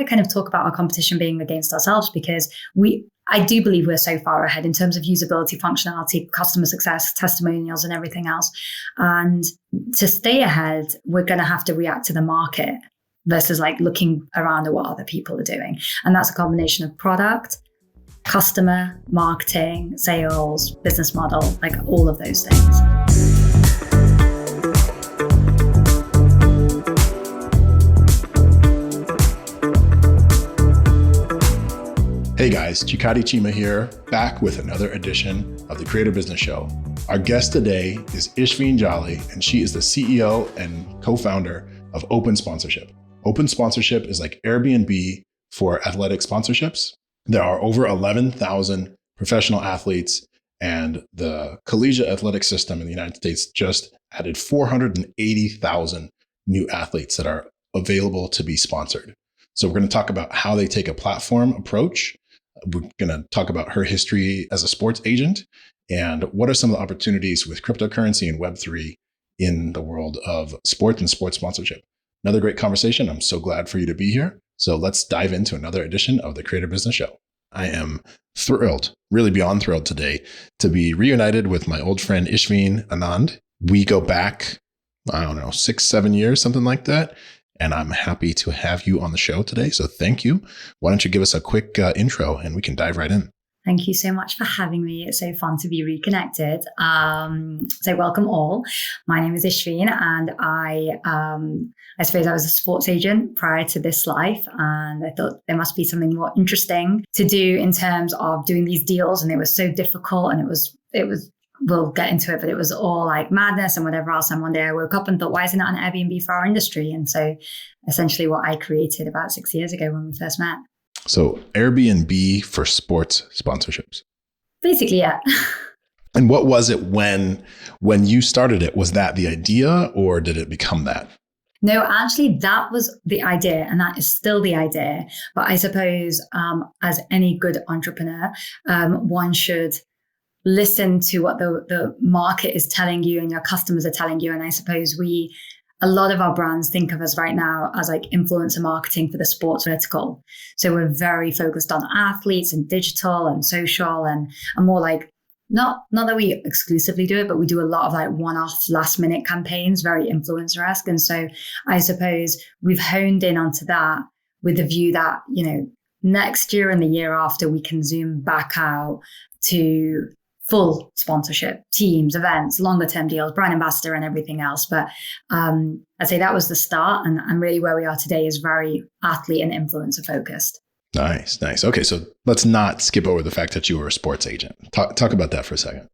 I kind of talk about our competition being against ourselves because I do believe we're so far ahead in terms of usability, functionality, customer success, testimonials, and everything else. And to stay ahead, we're going to have to react to the market versus like looking around at what other people are doing. And that's a combination of product, customer, marketing, sales, business model, like all of those things. Hey guys, Chikodi Chima here, back with another edition of the Creator Business Show. Our guest today is Ishveen Jolly, and she is the CEO and co-founder of Open Sponsorship. Open Sponsorship is like Airbnb for athletic sponsorships. There are over 11,000 professional athletes, and the collegiate athletic system in the United States just added 480,000 new athletes that are available to be sponsored. So we're going to talk about how they take a platform approach. We're going to talk about her history as a sports agent and what are some of the opportunities with cryptocurrency and Web3 in the world of sport and sports sponsorship. Another great conversation. I'm so glad for you to be here. So let's dive into another edition of the Creator Business Show. I am thrilled, really beyond thrilled today to be reunited with my old friend Ishveen Anand. We go back, 6-7 years, something like that. And I'm happy to have you on the show today. So thank you. Why don't you give us a quick intro and we can dive right in. Thank you so much for having me. It's so fun to be reconnected. So welcome all. My name is Ishveen, and I suppose I was a sports agent prior to this life. And I thought there must be something more interesting to do in terms of doing these deals. And it was so difficult, and it was we'll get into it, but it was all like madness and whatever else. And one day I woke up and thought, why isn't it an Airbnb for our industry? And so essentially what I created about 6 years ago when we first met. So Airbnb for sports sponsorships. Basically, yeah. And what was it when you started it? Was that the idea or did it become that? No, actually, that was the idea, and that is still the idea. But I suppose as any good entrepreneur, one should listen to what the market is telling you and your customers are telling you. And I suppose a lot of our brands think of us right now as like influencer marketing for the sports vertical. So we're very focused on athletes and digital and social and more like, not that we exclusively do it, but we do a lot of like one-off last minute campaigns, very influencer-esque. And so I suppose we've honed in onto that with the view that, next year and the year after we can zoom back out to full sponsorship, teams, events, longer term deals, brand ambassador and everything else. But I'd say that was the start. And really where we are today is very athlete and influencer focused. Nice. Okay, so let's not skip over the fact that you were a sports agent. Talk about that for a second.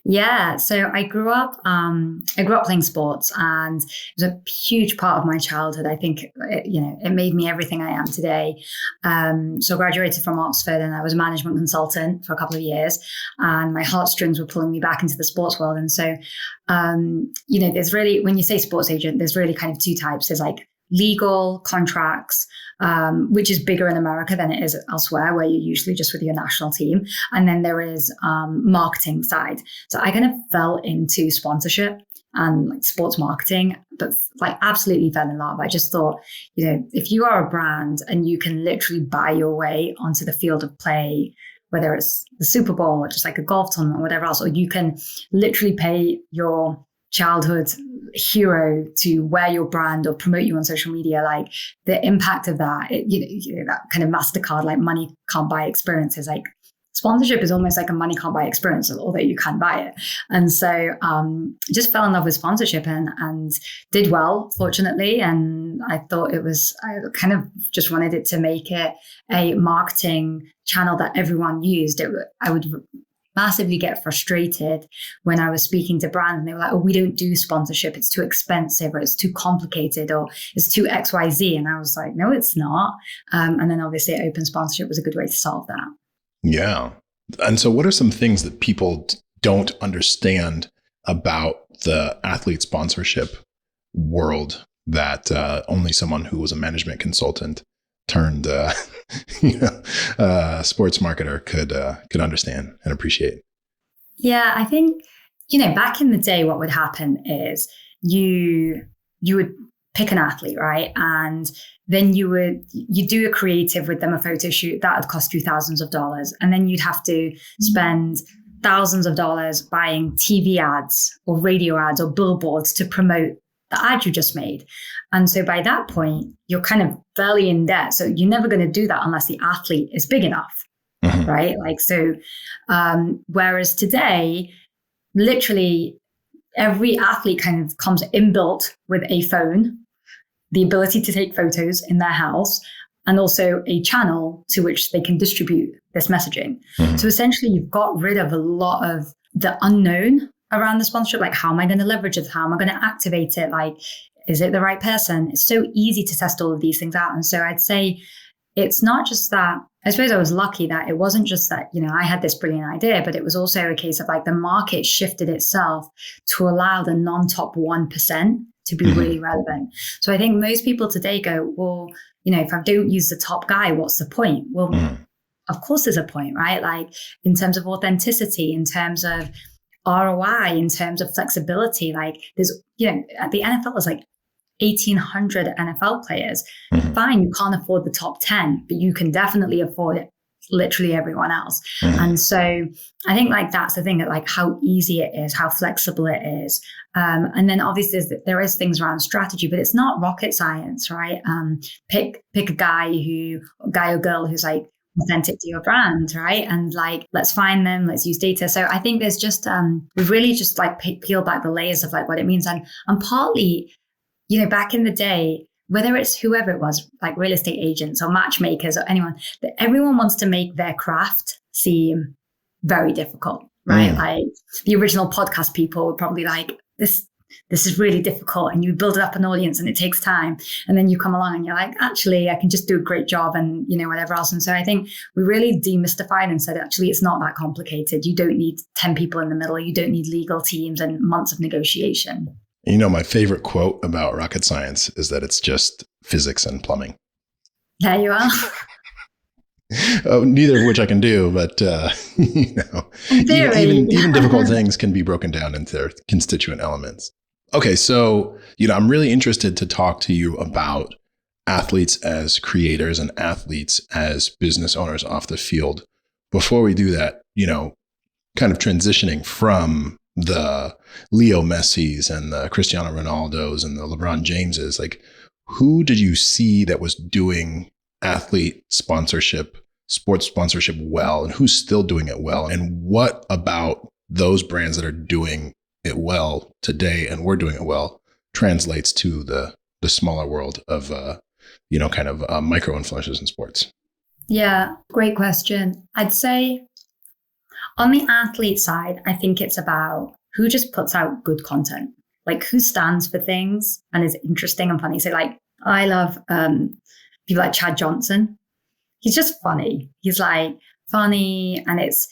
Yeah. So I grew up playing sports, and it was a huge part of my childhood. I think, it made me everything I am today. So I graduated from Oxford and I was a management consultant for a couple of years, and my heartstrings were pulling me back into the sports world. And so, there's really, when you say sports agent, there's really kind of two types. There's like legal contracts, which is bigger in America than it is elsewhere, where you're usually just with your national team. And then there is marketing side. So I kind of fell into sponsorship and like sports marketing, but like absolutely fell in love. I just thought, if you are a brand and you can literally buy your way onto the field of play, whether it's the Super Bowl or just like a golf tournament or whatever else, or you can literally pay your childhood hero to wear your brand or promote you on social media, like the impact of that, that kind of MasterCard, like money can't buy experiences, like sponsorship is almost like a money can't buy experience, although you can buy it. And so just fell in love with sponsorship and did well, fortunately. And I thought I kind of just wanted it to make it a marketing channel that everyone used. I would massively get frustrated when I was speaking to brands and they were like, oh, we don't do sponsorship. It's too expensive, or it's too complicated, or it's too XYZ. And I was like, no, it's not. And then obviously open sponsorship was a good way to solve that. Yeah. And so what are some things that people don't understand about the athlete sponsorship world that only someone who was a management consultant turned sports marketer could understand and appreciate? Yeah, I think, back in the day, what would happen is you would pick an athlete, right? And then you do a creative with them, a photo shoot that would cost you thousands of dollars. And then you'd have to spend thousands of dollars buying TV ads or radio ads or billboards to promote the ad you just made. And so by that point, you're kind of fairly in debt. So you're never going to do that unless the athlete is big enough, right? Like, so, whereas today, literally every athlete kind of comes inbuilt with a phone, the ability to take photos in their house, and also a channel to which they can distribute this messaging. So essentially, you've got rid of a lot of the unknown around the sponsorship. Like, how am I going to leverage it? How am I going to activate it? Like, is it the right person? It's so easy to test all of these things out. And so I'd say it's not just that. I suppose I was lucky that it wasn't just that, I had this brilliant idea, but it was also a case of like the market shifted itself to allow the non-top 1% to be really relevant. So I think most people today go, well, if I don't use the top guy, what's the point? Well, of course there's a point, right? Like, in terms of authenticity, in terms of ROI, in terms of flexibility, like there's, at the NFL is like 1,800 NFL players. Fine, you can't afford the top 10, but you can definitely afford it, literally everyone else. And so I think like that's the thing, that like how easy it is, how flexible it is. And then obviously there is things around strategy, but it's not rocket science, right? Pick a guy or girl who's like authentic to your brand, right? And like, let's find them, let's use data. So I think there's just, we've really just like peel back the layers of like what it means. And partly, back in the day, whether it's whoever it was, like real estate agents or matchmakers or anyone, that everyone wants to make their craft seem very difficult, right? Like the original podcast people were probably like, this is really difficult, and you build up an audience and it takes time. And then you come along and you're like, actually, I can just do a great job and, whatever else. And so I think we really demystified and said, actually, it's not that complicated. You don't need 10 people in the middle. You don't need legal teams and months of negotiation. My favorite quote about rocket science is that it's just physics and plumbing. There you are. Neither of which I can do, but even difficult things can be broken down into their constituent elements. Okay, so I'm really interested to talk to you about athletes as creators and athletes as business owners off the field. Before we do that, kind of transitioning from the Leo Messis and the Cristiano Ronaldos and the LeBron Jameses, like, who did you see that was doing athlete sponsorship, sports sponsorship well, and who's still doing it well? And what about those brands that are doing it well today and we're doing it well translates to the smaller world of, micro influencers in sports? Yeah, great question. I'd say on the athlete side, I think it's about who just puts out good content, like who stands for things and is interesting and funny. So like, I love people like Chad Johnson. He's just funny. He's like funny, and it's,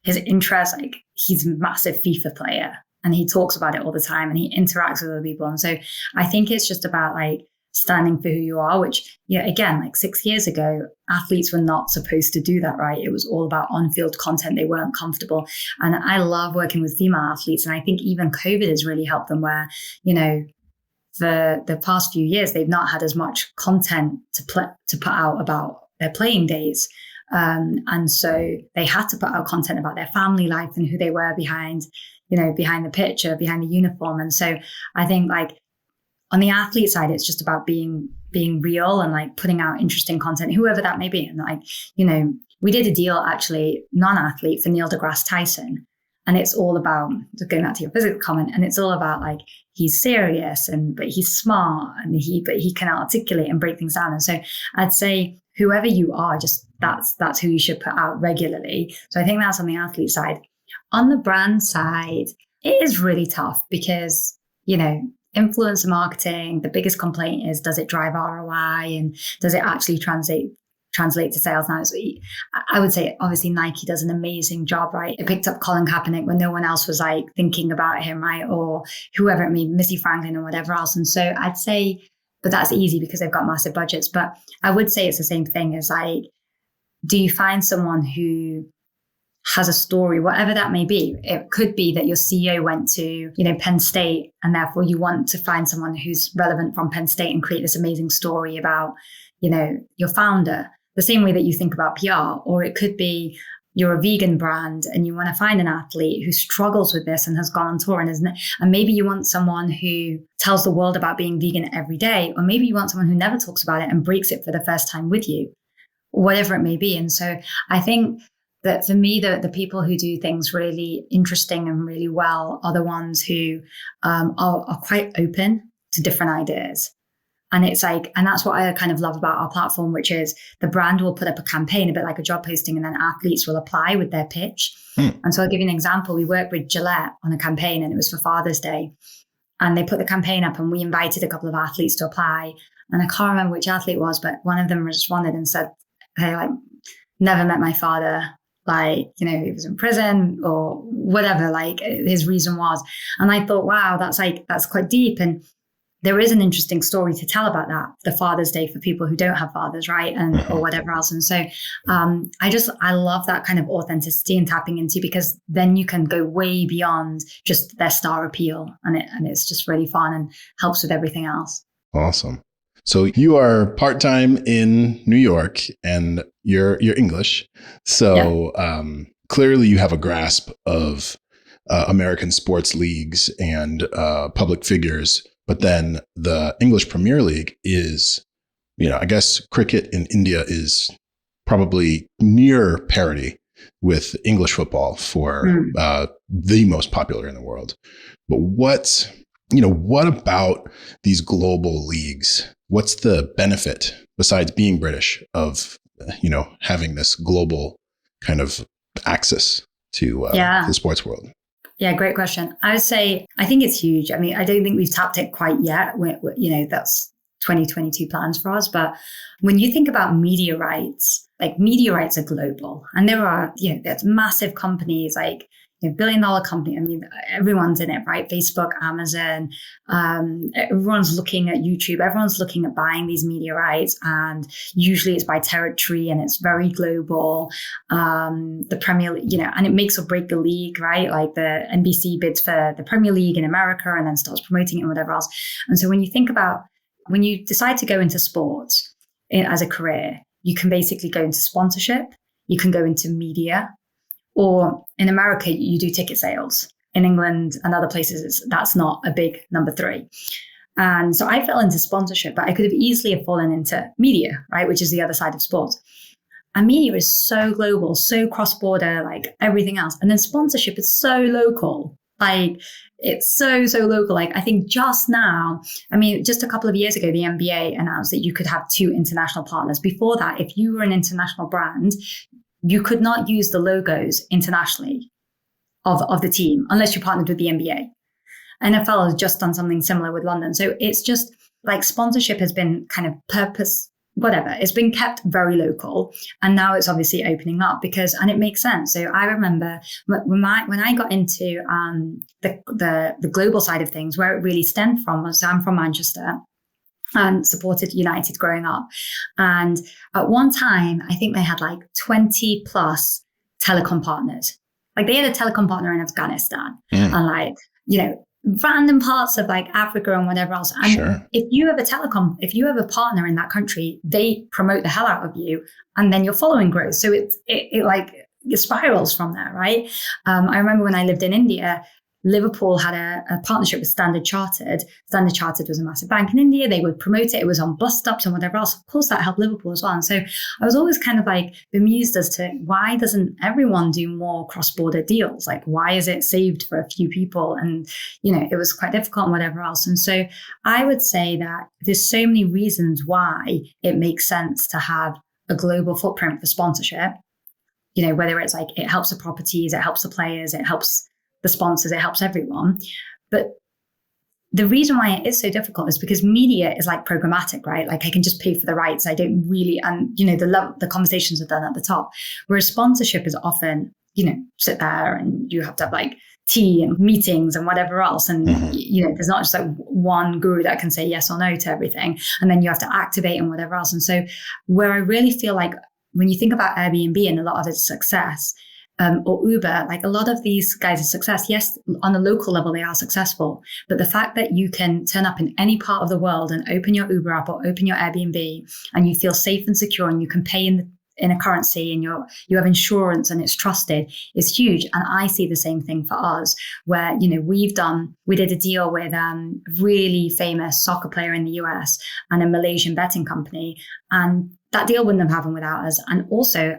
his interest, like he's a massive FIFA player and he talks about it all the time and he interacts with other people. And so I think it's just about like standing for who you are, which, again, like 6 years ago, athletes were not supposed to do that, right? It was all about on-field content. They weren't comfortable. And I love working with female athletes. And I think even COVID has really helped them where, the past few years, they've not had as much content to put out about their playing days. And so they had to put out content about their family life and who they were behind the pitch or behind the uniform. And so I think like on the athlete side, it's just about being real and like putting out interesting content, whoever that may be. And like, we did a deal actually, non-athlete, for Neil deGrasse Tyson. And it's all about, just going back to your physical comment, and it's all about like, he's serious but he's smart and he can articulate and break things down. And so I'd say whoever you are, just that's who you should put out regularly. So I think that's on the athlete side. On the brand side, it is really tough because, influencer marketing, the biggest complaint is, does it drive ROI and does it actually translate to sales now? So I would say obviously Nike does an amazing job, right? It picked up Colin Kaepernick when no one else was like thinking about him, right? Or whoever it may be, Missy Franklin or whatever else. And so I'd say, but that's easy because they've got massive budgets. But I would say it's the same thing as like, do you find someone who has a story, whatever that may be. It could be that your CEO went to, Penn State, and therefore you want to find someone who's relevant from Penn State and create this amazing story about, your founder, the same way that you think about PR. Or it could be you're a vegan brand and you want to find an athlete who struggles with this and has gone on tour and maybe you want someone who tells the world about being vegan every day, or maybe you want someone who never talks about it and breaks it for the first time with you, whatever it may be. And so I think that for me, the people who do things really interesting and really well are the ones who are quite open to different ideas. And it's like, and that's what I kind of love about our platform, which is the brand will put up a campaign, a bit like a job posting, and then athletes will apply with their pitch. And so I'll give you an example. We worked with Gillette on a campaign, and it was for Father's Day. And they put the campaign up, and we invited a couple of athletes to apply. And I can't remember which athlete it was, but one of them responded and said, hey, like, never met my father. Like, he was in prison or whatever, like his reason was. And I thought, wow, that's quite deep. And there is an interesting story to tell about that, the Father's Day for people who don't have fathers, right? And or whatever else. And so I love that kind of authenticity and tapping into, because then you can go way beyond just their star appeal. And it's just really fun and helps with everything else. Awesome. So you are part-time in New York and you're English. So clearly you have a grasp of American sports leagues and public figures. But then the English Premier League is, I guess cricket in India is probably near parity with English football for the most popular in the world. But what about these global leagues? What's the benefit besides being British of, having this global kind of access to the sports world? Yeah, great question. I would say, I think it's huge. I mean, I don't think we've tapped it quite yet. That's 2022 plans for us. But when you think about media rights, like media rights are global. And there are, there's massive companies like billion-dollar company. I mean, everyone's in it, right? Facebook, Amazon, everyone's looking at YouTube. Everyone's looking at buying these media rights, and usually it's by territory and it's very global. The Premier League, and it makes or break the league, right? Like the NBC bids for the Premier League in America and then starts promoting it and whatever else. And so when you decide to go into sports as a career, you can basically go into sponsorship, you can go into media. Or in America, you do ticket sales. In England and other places, that's not a big number 3. And so I fell into sponsorship, but I could have easily have fallen into media, right? Which is the other side of sports. And media is so global, so cross-border, like everything else. And then sponsorship is so local. Like it's so local. Like I think just now, just a couple of years ago, the NBA announced that you could have 2 international partners. Before that, if you were an international brand, you could not use the logos internationally of the team unless you partnered with the NBA. NFL has just done something similar with London. So it's just like sponsorship has been kind of it's been kept very local. And now it's obviously opening up and it makes sense. So I remember when I got into the global side of things, where it really stemmed from was I'm from Manchester and supported United growing up. And at one time, I think they had like 20 plus telecom partners. Like they had a telecom partner in Afghanistan and like, random parts of like Africa and whatever else. And if you have a partner in that country, they promote the hell out of you and then your following grows. So it spirals from there, right? I remember when I lived in India, Liverpool had a partnership with Standard Chartered. Standard Chartered was a massive bank in India. They would promote it. It was on bus stops and whatever else. Of course, that helped Liverpool as well. And so I was always kind of like bemused as to why doesn't everyone do more cross-border deals? Like, why is it saved for a few people? And, it was quite difficult and whatever else. And so I would say that there's so many reasons why it makes sense to have a global footprint for sponsorship. Whether it's like it helps the properties, it helps the players, it helps the sponsors, it helps everyone. But the reason why it is so difficult is because media is like programmatic, right? Like I can just pay for the rights. I don't really, and the conversations are done at the top. Whereas sponsorship is often, sit there and you have to have like tea and meetings and whatever else. And, there's not just like one guru that can say yes or no to everything. And then you have to activate and whatever else. And so where I really feel like when you think about Airbnb and a lot of its success, or Uber, like a lot of these guys' success, yes, on a local level, they are successful. But the fact that you can turn up in any part of the world and open your Uber app or open your Airbnb and you feel safe and secure and you can pay in a currency and you have insurance and it's trusted is huge. And I see the same thing for us where, we did a deal with a really famous soccer player in the US and a Malaysian betting company. And that deal wouldn't have happened without us. And also,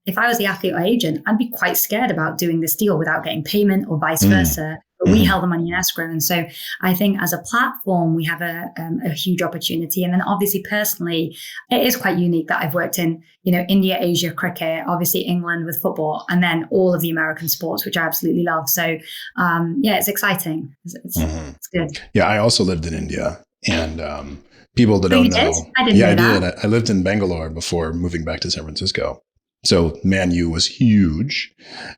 if I was the athlete or agent, I'd be quite scared about doing this deal without getting payment or vice versa. But we held the money in escrow. And so I think as a platform, we have a huge opportunity. And then obviously personally, it is quite unique that I've worked in, India, Asia, cricket, obviously England with football, and then all of the American sports, which I absolutely love. So it's exciting. It's good. Yeah, I also lived in India. And people that don't know. I didn't know that. I did. I lived in Bangalore before moving back to San Francisco. So Man U was huge.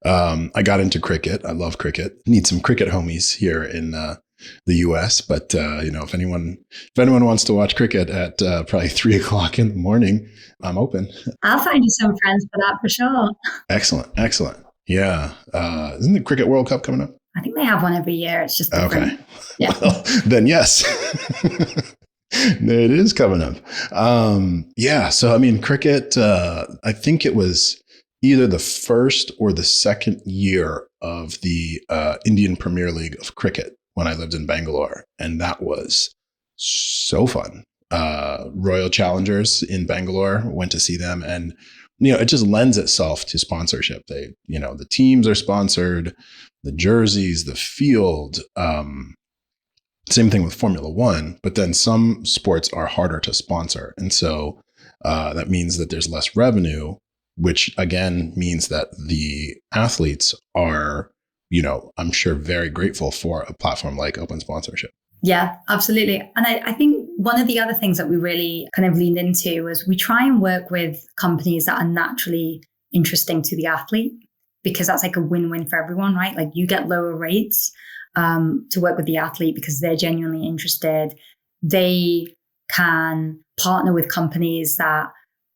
I got into cricket. I love cricket. Need some cricket homies here in the US. But if anyone wants to watch cricket at probably 3:00 in the morning, I'm open. I'll find you some friends for that for sure. Excellent. Yeah. Isn't the Cricket World Cup coming up? I think they have one every year. It's just different. Okay. Yeah. Well, then yes. It is coming up. So, cricket, I think it was either the first or the second year of the Indian Premier League of cricket when I lived in Bangalore. And that was so fun. Royal Challengers in Bangalore, went to see them. And, it just lends itself to sponsorship. The teams are sponsored, the jerseys, the field, same thing with Formula One, but then some sports are harder to sponsor. And so that means that there's less revenue, which again means that the athletes are, I'm sure very grateful for a platform like Open Sponsorship. Yeah, absolutely. And I think one of the other things that we really kind of leaned into was we try and work with companies that are naturally interesting to the athlete, because that's like a win-win for everyone, right? Like you get lower rates to work with the athlete because they're genuinely interested. They can partner with companies that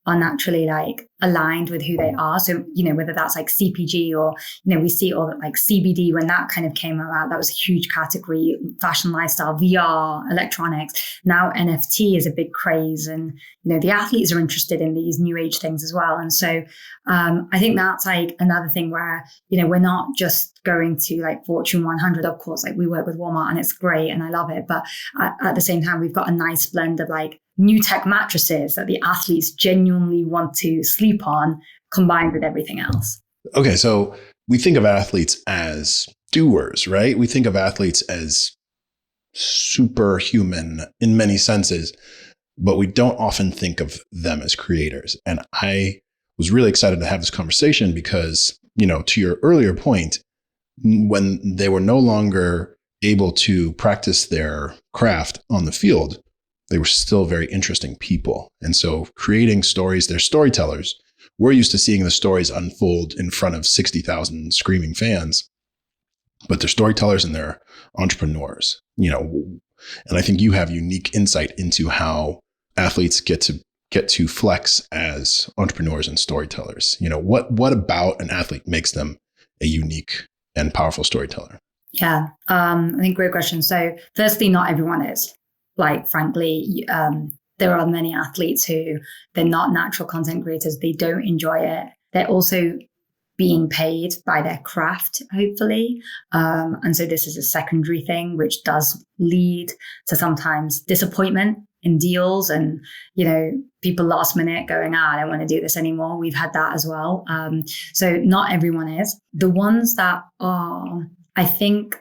are naturally like aligned with who they are. So, whether that's like CPG or, we see all that like CBD when that kind of came out, that was a huge category, fashion, lifestyle, VR, electronics. Now NFT is a big craze and, the athletes are interested in these new age things as well. And so I think that's like another thing where, we're not just going to like Fortune 100, of course, like we work with Walmart and it's great and I love it. But at the same time, we've got a nice blend of like new tech mattresses that the athletes genuinely want to sleep on combined with everything else. Okay. So we think of athletes as doers, right? We think of athletes as superhuman in many senses, but we don't often think of them as creators. And I was really excited to have this conversation because, to your earlier point, when they were no longer able to practice their craft on the field, they were still very interesting people. And so creating stories, they're storytellers. We're used to seeing the stories unfold in front of 60,000 screaming fans, but they're storytellers and they're entrepreneurs, and I think you have unique insight into how athletes get to flex as entrepreneurs and storytellers. What about an athlete makes them a unique and powerful storyteller? Yeah, I think great question. So firstly, not everyone is. Like, frankly, there are many athletes who they're not natural content creators. They don't enjoy it. They're also being paid by their craft, hopefully. And so this is a secondary thing, which does lead to sometimes disappointment in deals and, people last minute going, I don't want to do this anymore. We've had that as well. So not everyone is. The ones that are, I think,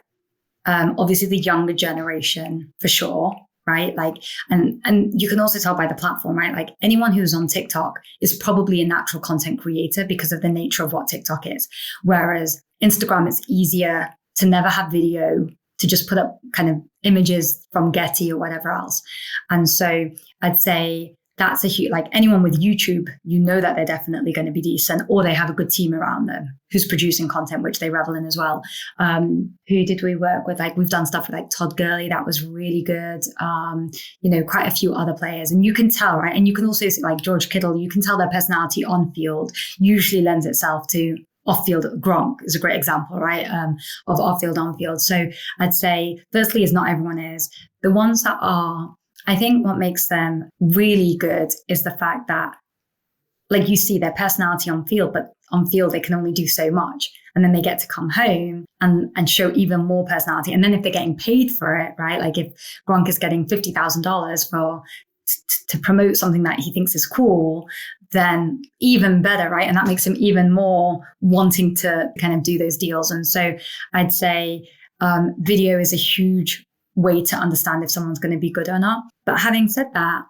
obviously the younger generation for sure. Right? Like, and you can also tell by the platform, right? Like anyone who's on TikTok is probably a natural content creator because of the nature of what TikTok is. Whereas Instagram, it's easier to never have video, to just put up kind of images from Getty or whatever else. And so I'd say that's a huge, like anyone with YouTube, that they're definitely going to be decent, or they have a good team around them who's producing content, which they revel in as well. Who did we work with? Like we've done stuff with like Todd Gurley. That was really good. Quite a few other players, and you can tell, right? And you can also see like George Kittle, you can tell their personality on field usually lends itself to off-field. Gronk is a great example, right? Of off-field, on-field. So I'd say, firstly, is not everyone is. The ones that are, I think what makes them really good is the fact that, like, you see their personality on field, but on field, they can only do so much. And then they get to come home and show even more personality. And then if they're getting paid for it, right? Like if Gronk is getting $50,000 to promote something that he thinks is cool, then even better, right? And that makes him even more wanting to kind of do those deals. And so I'd say video is a huge way to understand if someone's going to be good or not. But having said that,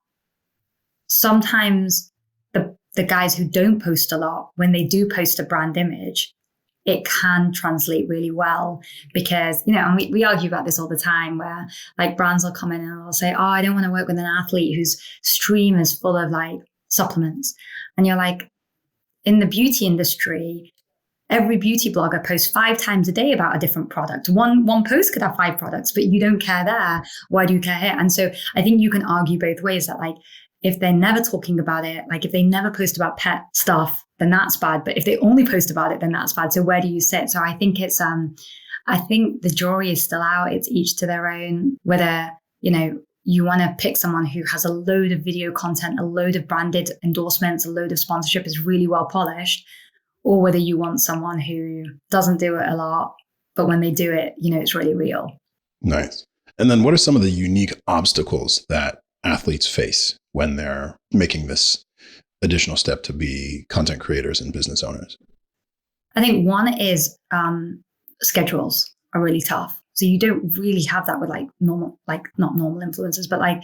sometimes the guys who don't post a lot, when they do post a brand image, it can translate really well because, and we argue about this all the time where like brands will come in and they'll say, oh, I don't want to work with an athlete whose stream is full of like supplements. And you're like, in the beauty industry, every beauty blogger posts 5 times a day about a different product. One post could have 5 products, but you don't care there. Why do you care here? And so I think you can argue both ways that like, if they're never talking about it, like if they never post about pet stuff, then that's bad. But if they only post about it, then that's bad. So where do you sit? So I think I think the jury is still out. It's each to their own, whether, you want to pick someone who has a load of video content, a load of branded endorsements, a load of sponsorship is really well polished, or whether you want someone who doesn't do it a lot, but when they do it, it's really real. Nice. And then what are some of the unique obstacles that athletes face when they're making this additional step to be content creators and business owners? I think one is schedules are really tough. So you don't really have that with like normal, like not normal influencers, but like,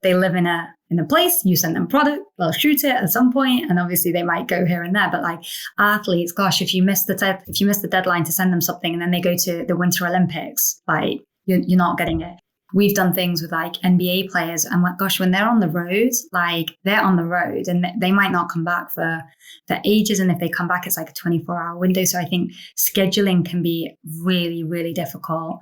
they live in a place, you send them product, they'll shoot it at some point, and obviously they might go here and there. But like athletes, gosh, if you miss the deadline to send them something and then they go to the Winter Olympics, like you're not getting it. We've done things with like NBA players, and when they're on the road, like they're on the road and they might not come back for ages. And if they come back, it's like a 24-hour window. So I think scheduling can be really, really difficult.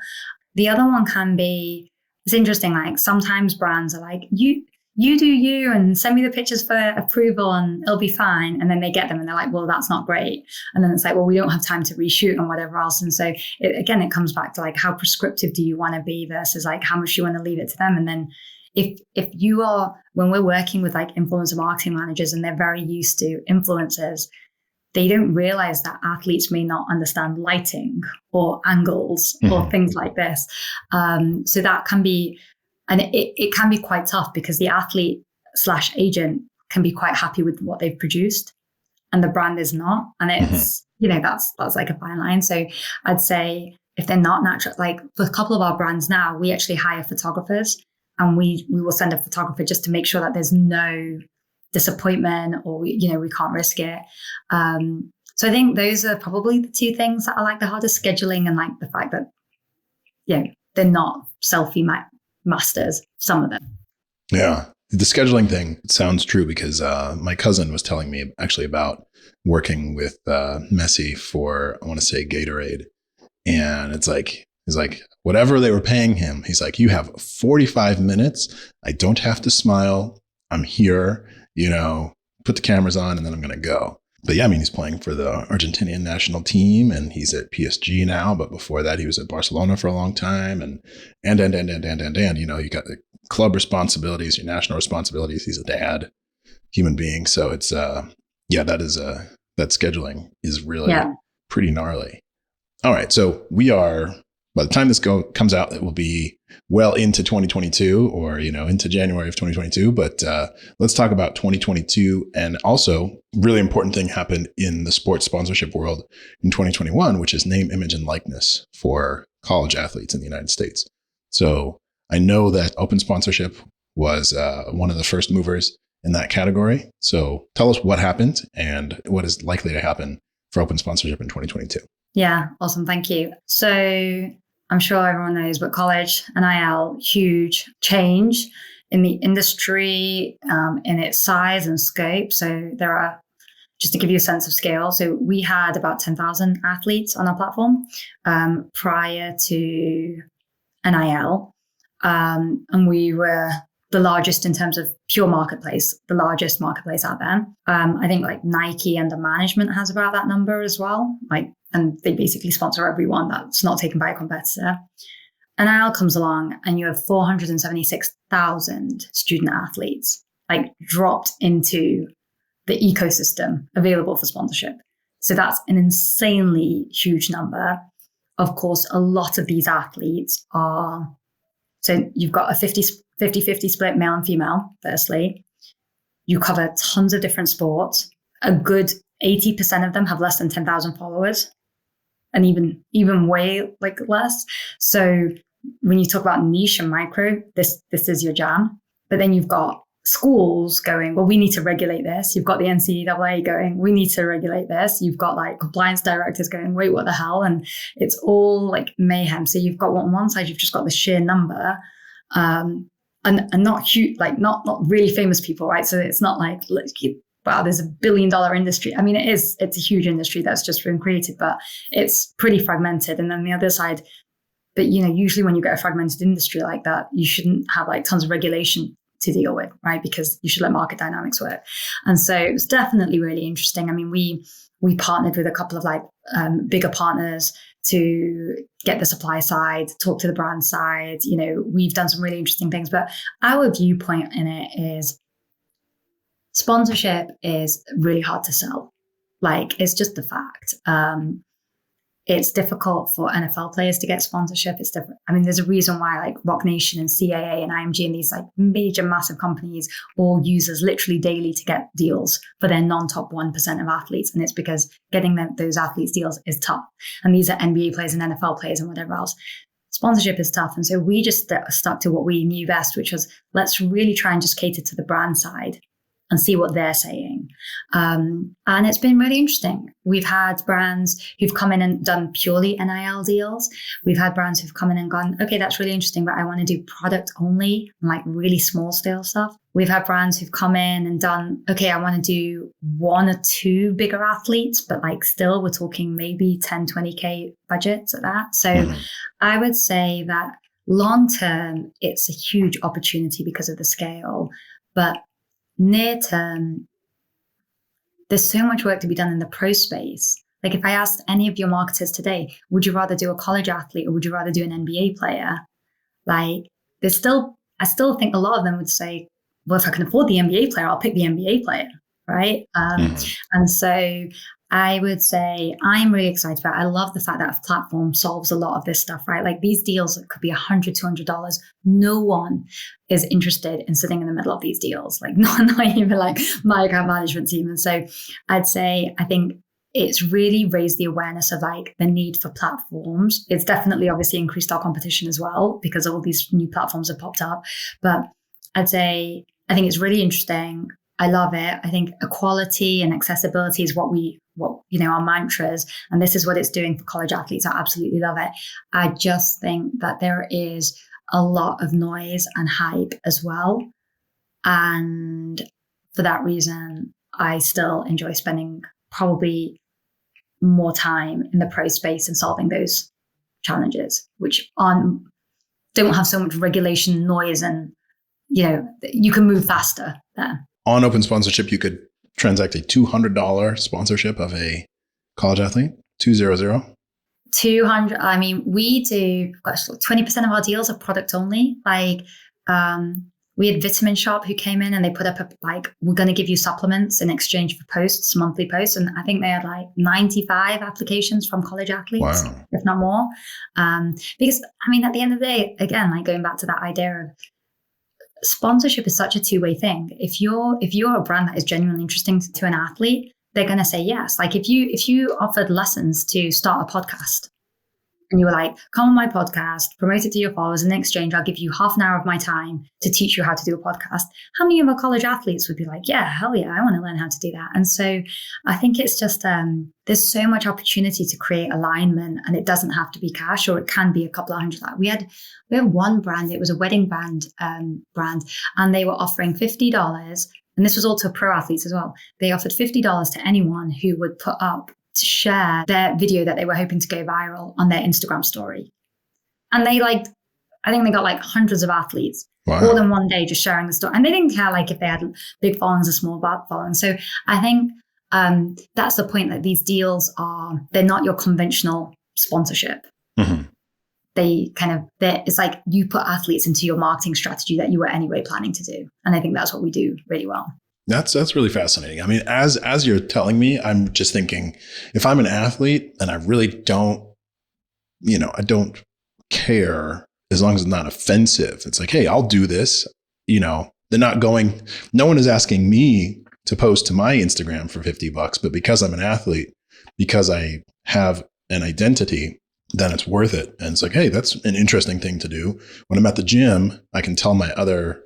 The other one can be, it's interesting, like sometimes brands are like, you do you and send me the pictures for approval and it'll be fine. And then they get them and they're like, well, that's not great. And then it's like, well, we don't have time to reshoot and whatever else. And so it comes back to like, how prescriptive do you want to be versus like how much you want to leave it to them. And then if you are, when we're working with like influencer marketing managers and they're very used to influencers, they don't realize that athletes may not understand lighting or angles or things like this. So that can be, and it can be quite tough because the athlete/agent can be quite happy with what they've produced and the brand is not. And it's, that's like a fine line. So I'd say if they're not natural, like for a couple of our brands now, we actually hire photographers and we will send a photographer just to make sure that there's no disappointment or, we can't risk it. So I think those are probably the 2 things that are like the hardest, scheduling and like the fact that, they're not selfie masters, some of them. Yeah. The scheduling thing sounds true because my cousin was telling me actually about working with Messi for, I want to say Gatorade. And he's like, whatever they were paying him, he's like, you have 45 minutes. I don't have to smile. I'm here, put the cameras on and then I'm going to go. But yeah, he's playing for the Argentinian national team and he's at PSG now. But before that, he was at Barcelona for a long time. And, you got the club responsibilities, your national responsibilities. He's a dad, human being. So it's, that scheduling is really pretty gnarly. All right. So by the time this comes out, it will be well into 2022 or, into January of 2022. But let's talk about 2022. And also, really important thing happened in the sports sponsorship world in 2021, which is name, image, and likeness for college athletes in the United States. So I know that open sponsorship was one of the first movers in that category. So tell us what happened and what is likely to happen for open sponsorship in 2022. Yeah, awesome. Thank you. So I'm sure everyone knows, but college, NIL, huge change in the industry, in its size and scope. So there are, just to give you a sense of scale, so we had about 10,000 athletes on our platform prior to NIL. And we were the largest in terms of pure marketplace, the largest marketplace out there. I think like Nike under management has about that number as well. Like, and they basically sponsor everyone that's not taken by a competitor. And NIL comes along and you have 476,000 student athletes like dropped into the ecosystem available for sponsorship. So that's an insanely huge number. Of course, a lot of these athletes are, so you've got a 50-50 split male and female, firstly. You cover tons of different sports. A good 80% of them have less than 10,000 followers, and even way like less. So when you talk about niche and micro, this is your jam. But then you've got schools going, well, we need to regulate this. You've got the NCAA going, we need to regulate this. You've got like compliance directors going, wait, what the hell? And it's all like mayhem. So you've got on one side, you've just got the sheer number, and not huge, like not really famous people, right? So it's not like, wow, there's $1 billion industry. I mean, it's a huge industry that's just been created, but it's pretty fragmented. And then the other side, but usually when you get a fragmented industry like that, you shouldn't have like tons of regulation to deal with, right? Because you should let market dynamics work. And so it was definitely really interesting. I mean, we partnered with a couple of like bigger partners to get the supply side, talk to the brand side. We've done some really interesting things, but our viewpoint in it is sponsorship is really hard to sell. Like, it's just the fact. It's difficult for NFL players to get sponsorship. It's different. I mean, there's a reason why like Rock Nation and CAA and IMG and these like major, massive companies all use us literally daily to get deals for their non-top 1% of athletes. And it's because getting those athletes deals is tough. And these are NBA players and NFL players and whatever else. Sponsorship is tough. And so we just stuck to what we knew best, which was let's really try and just cater to the brand side and see what they're saying. And it's been really interesting. We've had brands who've come in and done purely NIL deals. We've had brands who've come in and gone, okay, that's really interesting, but I want to do product only, like really small scale stuff. We've had brands who've come in and done, okay, I want to do 1 or 2 bigger athletes, but like still we're talking maybe 10, 20K budgets at that. So I would say that long term, it's a huge opportunity because of the scale, but near term, there's so much work to be done in the pro space. Like if I asked any of your marketers today, would you rather do a college athlete or would you rather do an NBA player? Like I still think a lot of them would say, well, if I can afford the NBA player, I'll pick the NBA player, right? And so I would say I'm really excited about it. I love the fact that a platform solves a lot of this stuff, right? Like these deals could be $100, $200. No one is interested in sitting in the middle of these deals, like not even like my account management team. And so I'd say, I think it's really raised the awareness of like the need for platforms. It's definitely obviously increased our competition as well because all these new platforms have popped up. But I'd say, I think it's really interesting. I love it. I think equality and accessibility is what our mantras, and this is what it's doing for college athletes. I absolutely love it. I just think that there is a lot of noise and hype as well. And for that reason, I still enjoy spending probably more time in the pro space and solving those challenges, which don't have so much regulation, noise, and you can move faster there. On open sponsorship, you could transact a $200 sponsorship of a college athlete, 200. 200. I mean, we do, 20% of our deals are product only. Like, we had Vitamin Shop who came in and they put up we're going to give you supplements in exchange for posts, monthly posts. And I think they had like 95 applications from college athletes, if not more. Because I mean, at the end of the day, again, like going back to that idea of sponsorship is such a two-way thing. If you're a brand that is genuinely interesting to an athlete, they're going to say yes. Like if you offered lessons to start a podcast and you were like, come on my podcast, promote it to your followers, in exchange, I'll give you half an hour of my time to teach you how to do a podcast. How many of our college athletes would be like, yeah, hell yeah, I want to learn how to do that. And so I think it's just, there's so much opportunity to create alignment, and it doesn't have to be cash, or it can be a couple of hundred. We had one brand, it was a wedding brand, and they were offering $50. And this was all to pro athletes as well. They offered $50 to anyone who would put up to share their video that they were hoping to go viral on their Instagram story. And they I think they got like hundreds of athletes Wow. all in one day just sharing the story. And they didn't care like if they had big followings or small followings. So I think that's the point, that these deals they're not your conventional sponsorship. Mm-hmm. It's like you put athletes into your marketing strategy that you were anyway planning to do. And I think that's what we do really well. That's really fascinating. I mean, as you're telling me, I'm just thinking, if I'm an athlete and I really don't, I don't care as long as it's not offensive. It's like, hey, I'll do this. No one is asking me to post to my Instagram for $50, but because I'm an athlete, because I have an identity, then it's worth it. And it's like, hey, that's an interesting thing to do. When I'm at the gym, I can tell my other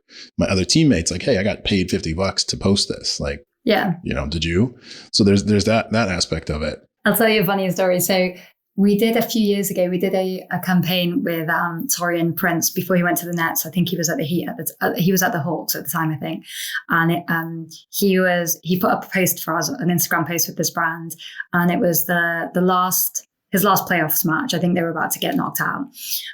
teammates, like, hey, I got paid $50 to post this. Like, yeah, did you? So there's that aspect of it. I'll tell you a funny story. So we did a few years ago, we did a campaign with Torian Prince before he went to the Nets. I think he was at the Heat he was at the Hawks at the time, I think. And he put up a post for us, an Instagram post with this brand, and it was his last playoffs match. I think they were about to get knocked out.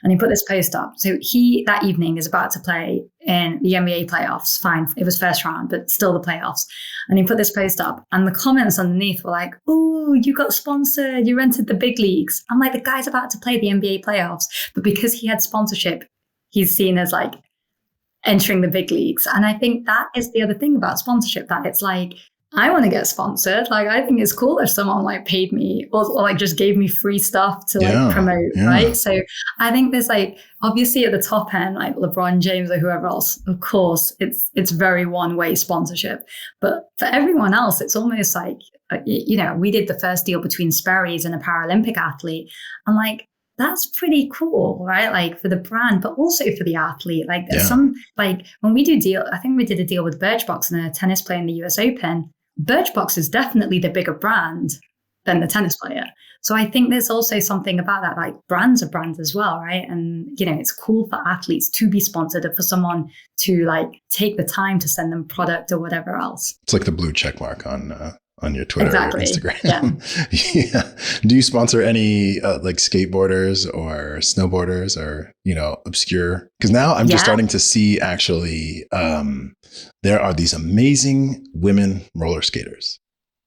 And he put this post up. So he, that evening, is about to play in the NBA playoffs. Fine, it was first round, but still the playoffs. And he put this post up. And the comments underneath were like, oh, you got sponsored. You entered the big leagues. I'm like, the guy's about to play the NBA playoffs. But because he had sponsorship, he's seen as like entering the big leagues. And I think that is the other thing about sponsorship, that it's like, I want to get sponsored. Like, I think it's cool if someone like paid me or like just gave me free stuff to like promote, right? So I think there's like, obviously at the top end, like LeBron James or whoever else, of course, it's very one-way sponsorship. But for everyone else, it's almost like, we did the first deal between Sperry's and a Paralympic athlete. I'm like, that's pretty cool, right? Like for the brand, but also for the athlete. Like there's some, like when we do deal, I think we did a deal with Birchbox and a tennis player in the US Open. Birchbox is definitely the bigger brand than the tennis player. So I think there's also something about that, like brands are brands as well, right? And, it's cool for athletes to be sponsored or for someone to like take the time to send them product or whatever else. It's like the blue check mark on your Twitter exactly. or Instagram. Yeah. Do you sponsor any like skateboarders or snowboarders or, obscure? Because now I'm just starting to see actually there are these amazing women roller skaters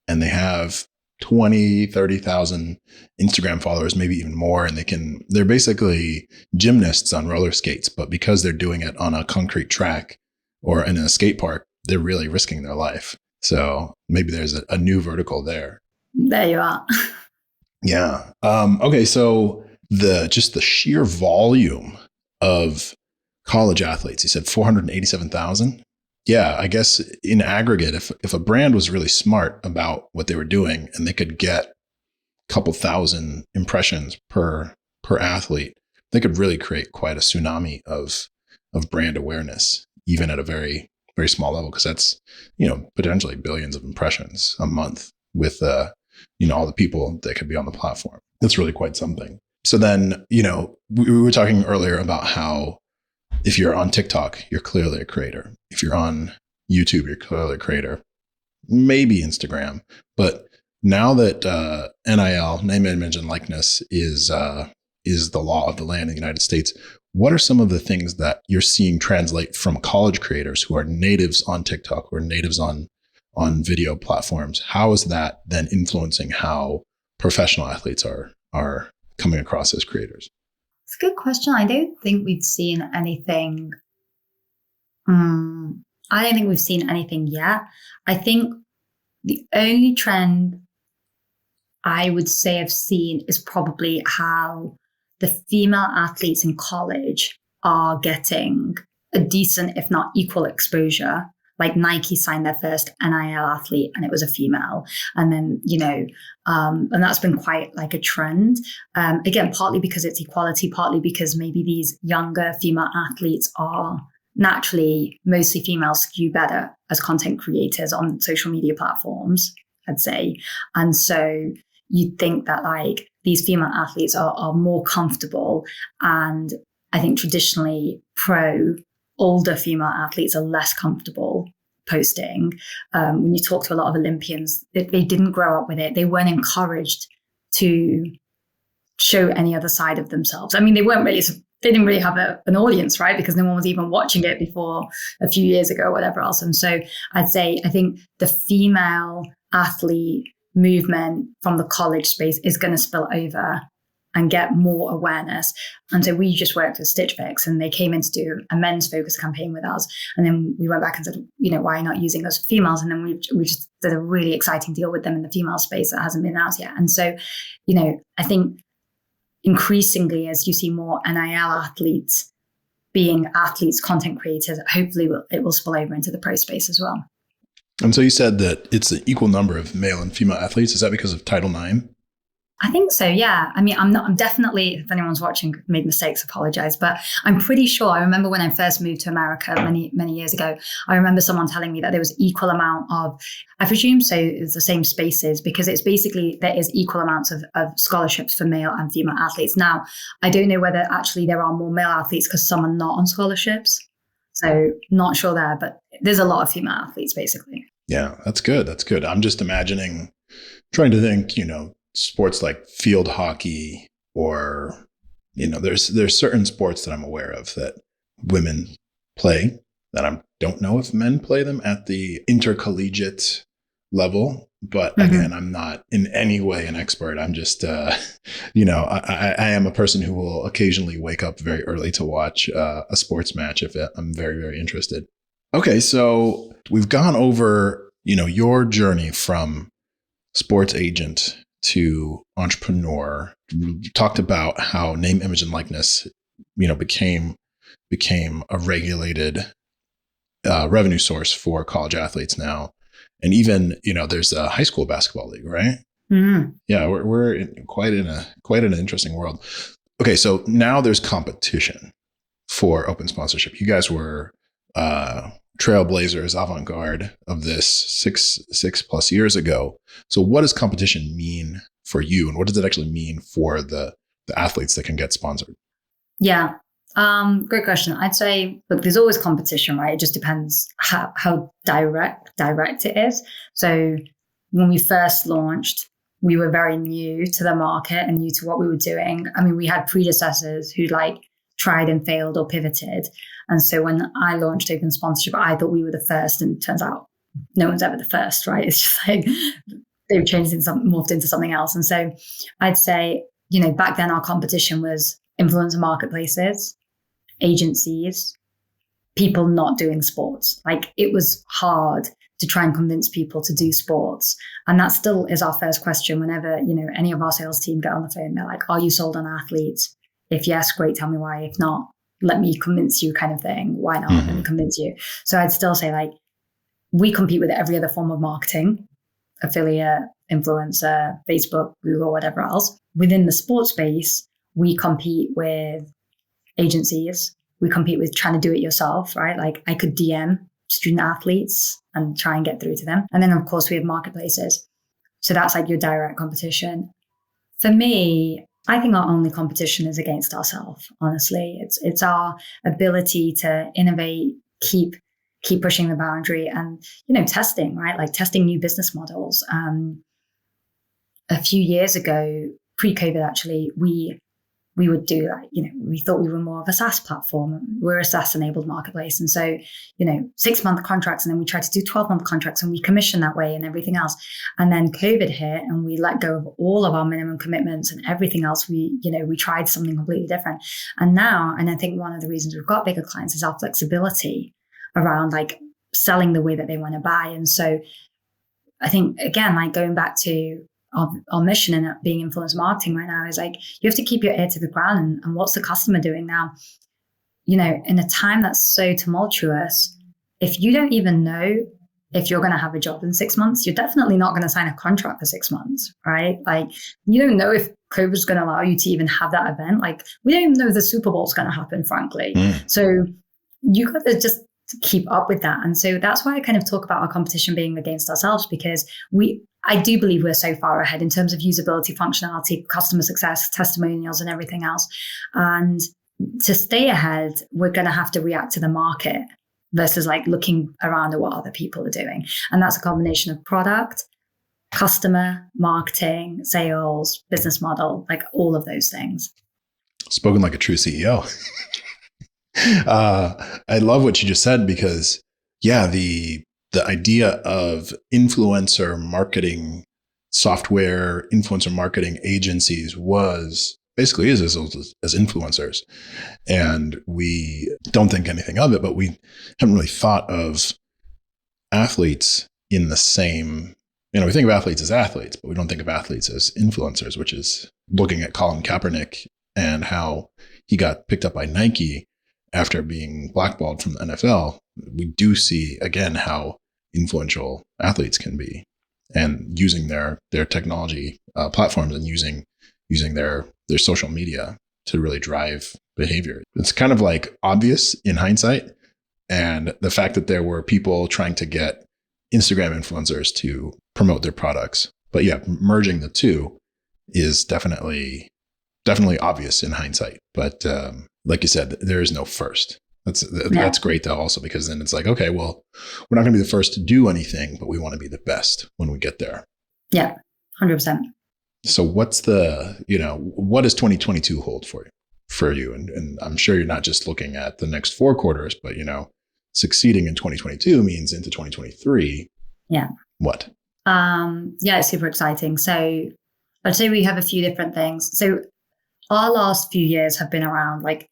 and they have 20, 30,000 Instagram followers, maybe even more. And they're basically gymnasts on roller skates, but because they're doing it on a concrete track or in a skate park, they're really risking their life. So maybe there's a new vertical there. There you are. Yeah. Okay. So the sheer volume of college athletes, you said 487,000. Yeah. I guess in aggregate, if a brand was really smart about what they were doing and they could get a couple thousand impressions per athlete, they could really create quite a tsunami of brand awareness, even at a very, very small level, because that's, potentially billions of impressions a month with, all the people that could be on the platform. That's really quite something. So then, we were talking earlier about how if you're on TikTok, you're clearly a creator. If you're on YouTube, you're clearly a creator. Maybe Instagram. But now that NIL, name, image, and likeness, is the law of the land in the United States, what are some of the things that you're seeing translate from college creators who are natives on TikTok or natives on video platforms? How is that then influencing how professional athletes are coming across as creators? It's a good question. I don't think we've seen anything. I don't think we've seen anything yet. I think the only trend I would say I've seen is probably how the female athletes in college are getting a decent, if not equal exposure. Like Nike signed their first NIL athlete and it was a female. And then, and that's been quite like a trend. Again, partly because it's equality, partly because maybe these younger female athletes are naturally, mostly females, skew better as content creators on social media platforms, I'd say. And so you'd think that like these female athletes are more comfortable. And I think traditionally older female athletes are less comfortable posting. When you talk to a lot of Olympians, they didn't grow up with it. They weren't encouraged to show any other side of themselves. I mean, they weren't really they didn't really have an audience, right? Because no one was even watching it before a few years ago or whatever else. And so I think the female athlete movement from the college space is going to spill over and get more awareness. And so we just worked with Stitch Fix, and they came in to do a men's focus campaign with us. And then we went back and said, why are you not using us for females? And then we just did a really exciting deal with them in the female space that hasn't been announced yet. And so, I think increasingly, as you see more NIL athletes being athletes, content creators, hopefully it will spill over into the pro space as well. And so you said that it's an equal number of male and female athletes. Is that because of Title IX? I think so, yeah. I mean, I'm definitely, if anyone's watching, made mistakes, apologize. But I'm pretty sure, I remember when I first moved to America many, many years ago, I remember someone telling me that there was equal amount of, I presume so, it's the same spaces, because it's basically, there is equal amounts of scholarships for male and female athletes. Now, I don't know whether actually there are more male athletes because some are not on scholarships. So not sure there, but there's a lot of female athletes, basically. Yeah, that's good. That's good. I'm just trying to think, sports like field hockey, or there's certain sports that I'm aware of that women play that I don't know if men play them at the intercollegiate level. But again, I'm not in any way an expert. I'm just I am a person who will occasionally wake up very early to watch a sports match if I'm very, very interested. Okay, so we've gone over your journey from sports agent to entrepreneur. We talked about how name, image, and likeness, became a regulated revenue source for college athletes now, and even there's a high school basketball league, right? Mm-hmm. Yeah, we're quite in an interesting world. Okay, so now there's competition for open sponsorship. You guys were trailblazers, avant-garde of this six plus years ago. So what does competition mean for you, and what does it actually mean for the athletes that can get sponsored? Yeah, great question. I'd say, look, there's always competition, right? It just depends how direct it is. So when we first launched, we were very new to the market and new to what we were doing. I mean, we had predecessors who tried and failed or pivoted. And so when I launched open sponsorship, I thought we were the first, and it turns out no one's ever the first, right? It's just they've changed morphed into something else. And so I'd say, back then our competition was influencer marketplaces, agencies, people not doing sports. It was hard to try and convince people to do sports. And that still is our first question whenever, any of our sales team get on the phone, they're like, are you sold on athletes? If yes, great, tell me why. If not, let me convince you, kind of thing. Why not? Let me convince you. So I'd still say we compete with every other form of marketing, affiliate, influencer, Facebook, Google, whatever else. Within the sports space, we compete with agencies. We compete with trying to do it yourself, right? I could DM student athletes and try and get through to them. And then of course we have marketplaces. So that's your direct competition. For me, I think our only competition is against ourselves, honestly. It's our ability to innovate, keep pushing the boundary and, testing, right? Testing new business models. A few years ago, pre-COVID actually, we would do we thought we were more of a SaaS platform. We're a SaaS-enabled marketplace. And so, 6-month contracts, and then we tried to do 12-month contracts, and we commission that way and everything else. And then COVID hit, and we let go of all of our minimum commitments and everything else. We tried something completely different. And now, and I think one of the reasons we've got bigger clients is our flexibility around selling the way that they want to buy. And so I think, again, going back to our mission and being influencer marketing right now is you have to keep your ear to the ground and what's the customer doing now. In a time that's so tumultuous, if you don't even know if you're going to have a job in 6 months, you're definitely not going to sign a contract for 6 months, right? You don't know if COVID is going to allow you to even have that event. We don't even know if the Super Bowl is going to happen, frankly. So you got to just keep up with that. And so that's why I kind of talk about our competition being against ourselves, because I do believe we're so far ahead in terms of usability, functionality, customer success, testimonials, and everything else. And to stay ahead, we're going to have to react to the market versus looking around at what other people are doing. And that's a combination of product, customer, marketing, sales, business model, all of those things. Spoken like a true CEO. I love what you just said because, yeah, the idea of influencer marketing software, influencer marketing agencies was basically is as influencers. And we don't think anything of it, but we haven't really thought of athletes in the same, we think of athletes as athletes, but we don't think of athletes as influencers, which is looking at Colin Kaepernick and how he got picked up by Nike after being blackballed from the NFL. We do see again how influential athletes can be, and using their technology platforms and using their social media to really drive behavior. It's kind of like obvious in hindsight, and the fact that there were people trying to get Instagram influencers to promote their products. But yeah, merging the two is definitely obvious in hindsight. But like you said, there is no first. That's great though, also, because then it's like, okay, well, we're not going to be the first to do anything, but we want to be the best when we get there. Yeah, 100%. So what's what does 2022 hold for you? And I'm sure you're not just looking at the next 4 quarters, but succeeding in 2022 means into 2023. Yeah. What? It's super exciting. So I'd say we have a few different things. So our last few years have been around, like,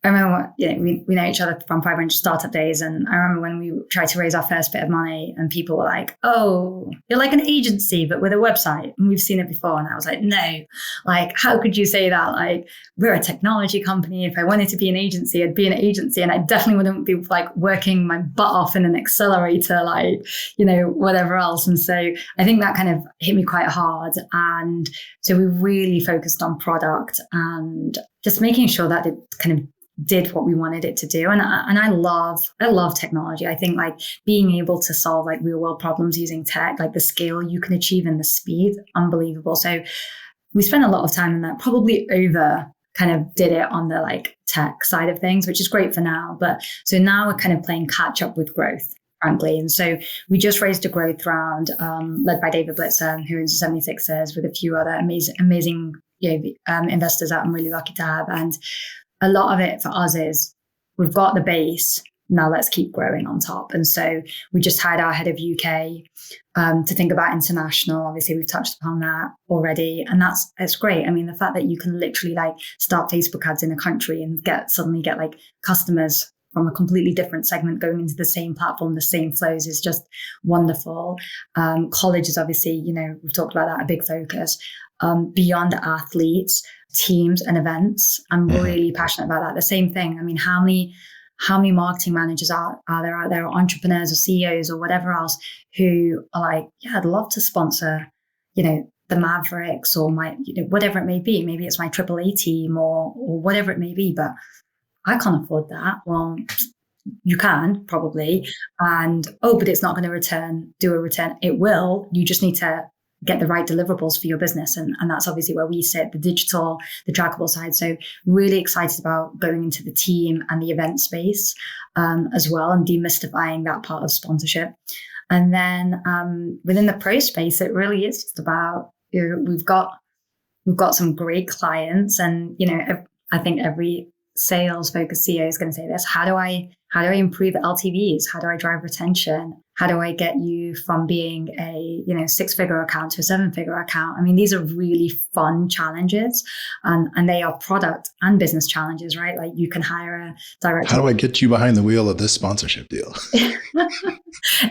I remember, we know each other from 500 startup days. And I remember when we tried to raise our first bit of money and people were like, oh, you're like an agency, but with a website. And we've seen it before. And I was like, no, like, how could you say that? Like, we're a technology company. If I wanted to be an agency, I'd be an agency. And I definitely wouldn't be like working my butt off in an accelerator, like, whatever else. And so I think that kind of hit me quite hard. And so we really focused on product and just making sure that it kind of did what we wanted it to do. And I love technology. I think like being able to solve like real world problems using tech, like the scale you can achieve and the speed, unbelievable. So we spent a lot of time in that, probably over kind of did it on the like tech side of things, which is great for now. But so now we're kind of playing catch up with growth, frankly. And so we just raised a growth round led by David Blitzer, who owns the 76ers, with a few other amazing investors that I'm really lucky to have. And a lot of it for us is we've got the base, now let's keep growing on top. And so we just hired our head of UK to think about international. Obviously, we've touched upon that already. And it's great. I mean, the fact that you can literally like start Facebook ads in a country and suddenly get like customers from a completely different segment going into the same platform, the same flows is just wonderful. College is obviously, we've talked about that, a big focus. Beyond athletes, teams and events. I'm really passionate about that. The same thing. I mean, how many marketing managers are there out there, or entrepreneurs or CEOs or whatever else, who are like, yeah, I'd love to sponsor, the Mavericks or my, whatever it may be. Maybe it's my AAA team or whatever it may be, but I can't afford that. Well, you can probably. And, but it's not going to do a return. It will. You just need to get the right deliverables for your business. And that's obviously where we sit, the digital, the trackable side. So really excited about going into the team and the event space as well, and demystifying that part of sponsorship. And then within the pro space, it really is just about, we've got some great clients, and, I think every sales focused CEO is going to say this. How do I improve LTVs? How do I drive retention? How do I get you from being a 6-figure account to a 7-figure account? I mean, these are really fun challenges, and they are product and business challenges, right? Like you can hire a director. How do I get you behind the wheel of this sponsorship deal?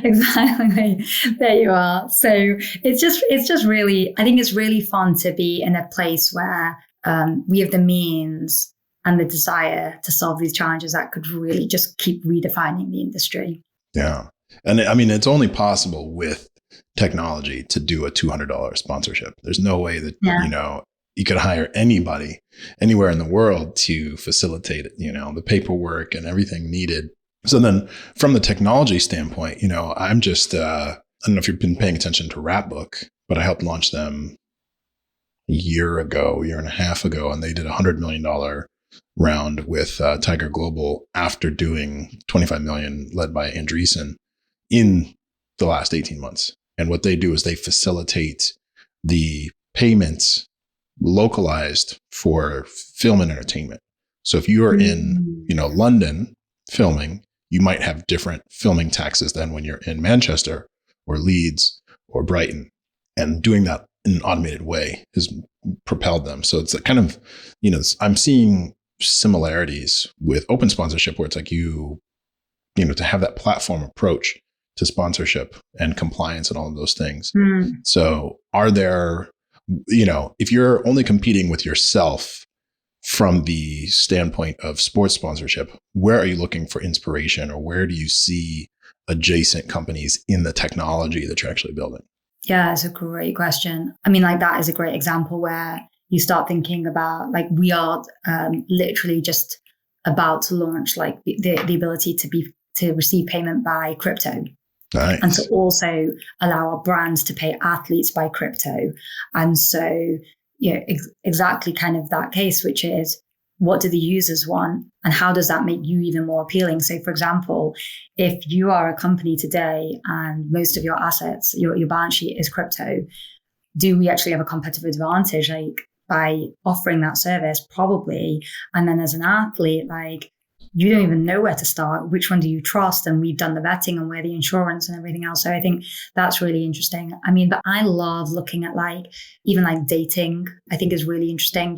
Exactly. There you are. So it's just really, I think it's really fun to be in a place where we have the means and the desire to solve these challenges that could really just keep redefining the industry. Yeah. And I mean, it's only possible with technology to do a $200 sponsorship. There's no way that, you could hire anybody anywhere in the world to facilitate it, the paperwork and everything needed. So then from the technology standpoint, I'm just, I don't know if you've been paying attention to Rapbook, but I helped launch them a year and a half ago, and they did $100 million round with Tiger Global after doing 25 million led by Andreessen in the last 18 months. And what they do is they facilitate the payments localized for film and entertainment. So if you are in, London filming, you might have different filming taxes than when you're in Manchester or Leeds or Brighton. And doing that in an automated way has propelled them. So it's a kind of, I'm seeing similarities with open sponsorship where it's like to have that platform approach to sponsorship and compliance and all of those things. So are there, if you're only competing with yourself from the standpoint of sports sponsorship, where are you looking for inspiration, or where do you see adjacent companies in the technology that you're actually building? Yeah, it's a great question. I mean, like that is a great example where you start thinking about like we are literally just about to launch like the ability to receive payment by crypto. Nice. And to also allow our brands to pay athletes by crypto. And so, exactly kind of that case, which is what do the users want and how does that make you even more appealing? So for example, if you are a company today and most of your assets, your balance sheet is crypto, do we actually have a competitive advantage like by offering that service? Probably. And then as an athlete, like you don't even know where to start. Which one do you trust? And we've done the vetting and where the insurance and everything else. So I think that's really interesting. I mean, but I love looking at like, even like dating, I think is really interesting.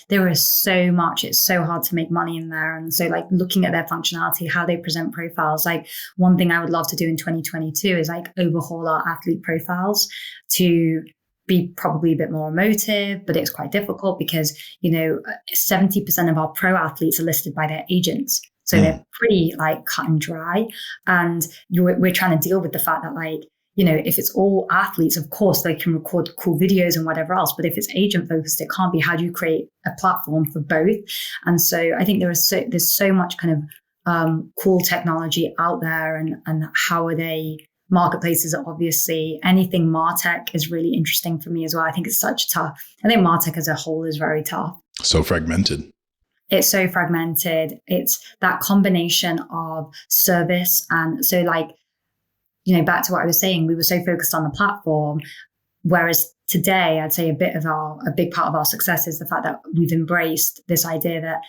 There is so much, it's so hard to make money in there. And so like looking at their functionality, how they present profiles, like one thing I would love to do in 2022 is like overhaul our athlete profiles to be probably a bit more emotive, but it's quite difficult because, 70% of our pro athletes are listed by their agents. So they're pretty like cut and dry. And we're trying to deal with the fact that like, if it's all athletes, of course, they can record cool videos and whatever else. But if it's agent focused, it can't be. How do you create a platform for both? And so I think there's so much kind of cool technology out there, and how are they? Marketplaces are obviously anything MarTech is really interesting for me as well. I think it's such tough. I think MarTech as a whole is very tough. So fragmented. It's so fragmented. It's that combination of service. And so like, back to what I was saying, we were so focused on the platform. Whereas today, I'd say a big part of our success is the fact that we've embraced this idea that,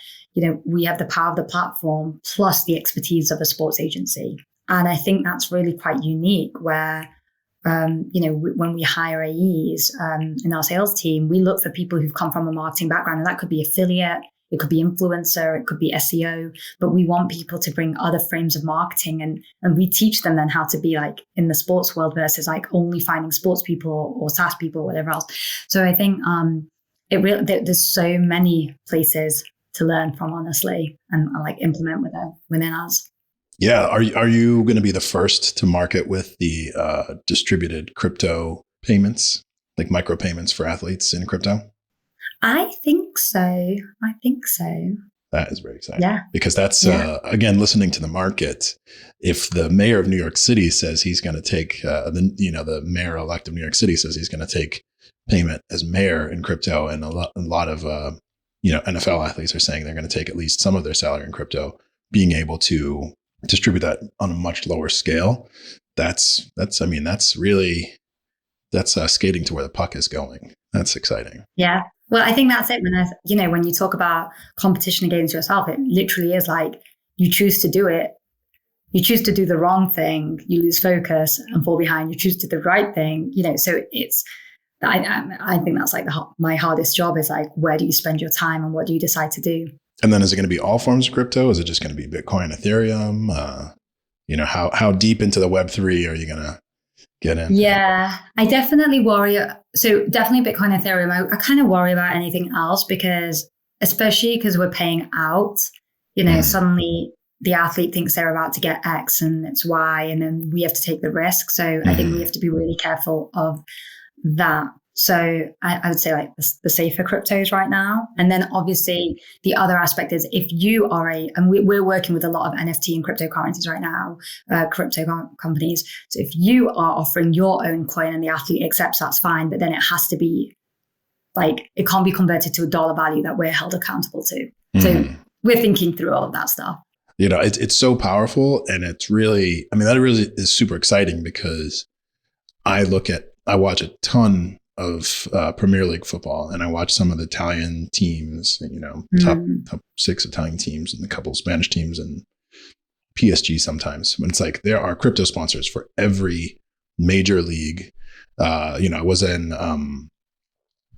we have the power of the platform plus the expertise of a sports agency. And I think that's really quite unique where, when we hire AEs in our sales team, we look for people who've come from a marketing background, and that could be affiliate, it could be influencer, it could be SEO, but we want people to bring other frames of marketing, and we teach them then how to be like in the sports world versus like only finding sports people or SaaS people or whatever else. So I think there's so many places to learn from, honestly, and like implement within us. Yeah. Are you going to be the first to market with the distributed crypto payments, like micropayments for athletes in crypto? I think so. That is very exciting. Yeah. Because that's, again, listening to the market. If the mayor of New York City says he's going to take, the mayor-elect of New York City says he's going to take payment as mayor in crypto, and a lot of, NFL athletes are saying they're going to take at least some of their salary in crypto, being able to distribute that on a much lower scale. That's skating to where the puck is going. That's exciting. Yeah. Well, I think that's it. When you talk about competition against yourself, it literally is like you choose to do it. You choose to do the wrong thing, you lose focus and fall behind. You choose to do the right thing, so it's, I think that's like my hardest job is like, where do you spend your time and what do you decide to do? And then is it going to be all forms of crypto? Is it just going to be Bitcoin, Ethereum? How deep into the Web3 are you going to get in? Yeah, I definitely worry. So definitely Bitcoin, Ethereum. I kind of worry about anything else because we're paying out, suddenly the athlete thinks they're about to get X and it's Y, and then we have to take the risk. So I think we have to be really careful of that. So I would say like the safer cryptos right now. And then obviously the other aspect is if you are and we're working with a lot of NFT and cryptocurrencies right now, crypto companies. So if you are offering your own coin and the athlete accepts, that's fine. But then it has to be like, it can't be converted to a dollar value that we're held accountable to. So we're thinking through all of that stuff. It's so powerful. And it's really, that really is super exciting because I watch a ton of Premier League football, and I watch some of the Italian teams, top 6 Italian teams and a couple of Spanish teams and PSG sometimes. When it's like there are crypto sponsors for every major league. I was in